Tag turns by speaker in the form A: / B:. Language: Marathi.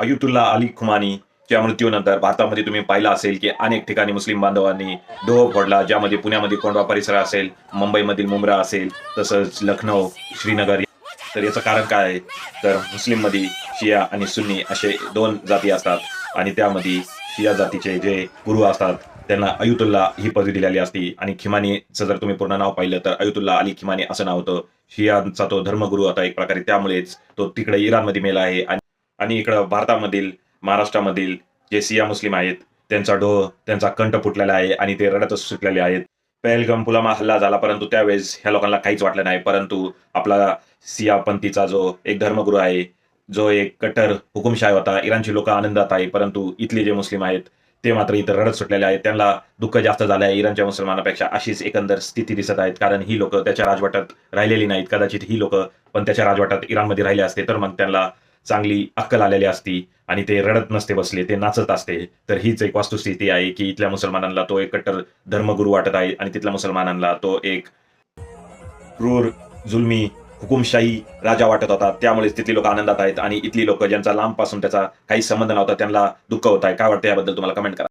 A: अयतुल्ला अली खुमानीच्या मृत्यूनंतर भारतामध्ये तुम्ही पाहिलं असेल की अनेक ठिकाणी मुस्लिम बांधवांनी डोह फोडला, ज्यामध्ये पुण्यामध्ये कोंढवा परिसर असेल, मुंबईमधील मुंब्रा असेल, तसंच लखनौ, श्रीनगर. तर याचं कारण काय आहे? तर मुस्लिममध्ये शिया आणि सुन्नी असे दोन जाती असतात आणि त्यामध्ये शिया जातीचे जे गुरु असतात त्यांना अयतुल्ला ही पदवी दिलेली असती आणि खिमानीचं जर तुम्ही पूर्ण नाव पाहिलं तर अयतुल्ला अली खिमानी असं नाव होतं. शियांचा तो धर्मगुरू होता एक प्रकारे, त्यामुळेच तो तिकडे इराणमध्ये मेला आहे. आणि इकडं भारतामधील, महाराष्ट्रामधील जे शिया मुस्लिम आहेत त्यांचा डोह, त्यांचा कंठ फुटलेला आहे आणि ते रडतच सुटलेले आहेत. पहलगाम पुलवामा हल्ला झाला, परंतु त्यावेळेस ह्या लोकांना काहीच वाटलं नाही. परंतु आपला सियापंथीचा जो एक धर्मगुरू आहे, जो एक कट्टर हुकुमशाही होता, इराणची लोक आनंदात आहे, परंतु इथले जे मुस्लिम आहेत ते मात्र इथं रडत सुटलेले आहेत. त्यांना दुःख जास्त झालं आहे इराणच्या मुसलमानापेक्षा, अशीच एकंदर स्थिती दिसत आहेत. कारण ही लोक त्याच्या राजवटात राहिलेली नाहीत. कदाचित ही लोक पण त्याच्या राजवटात इराणमध्ये राहिले असते तर मग त्यांना चांगली अक्कल आलेली असती आणि ते रडत नसते बसले, ते नाचत असते. तर हीच एक वस्तुस्थिती आहे की इथल्या मुसलमानांना तो एक कट्टर धर्मगुरू वाटत आहे आणि तिथल्या मुसलमानांना तो एक क्रूर, जुलमी, हुकुमशाही राजा वाटत होता. त्यामुळेच तिथली लोक आनंदात आहेत आणि इथली लोक ज्यांचा लांबपासून त्याचा काही संबंध नव्हता त्यांना दुःख होत आहे. काय वाटतं याबद्दल तुम्हाला कमेंट करा.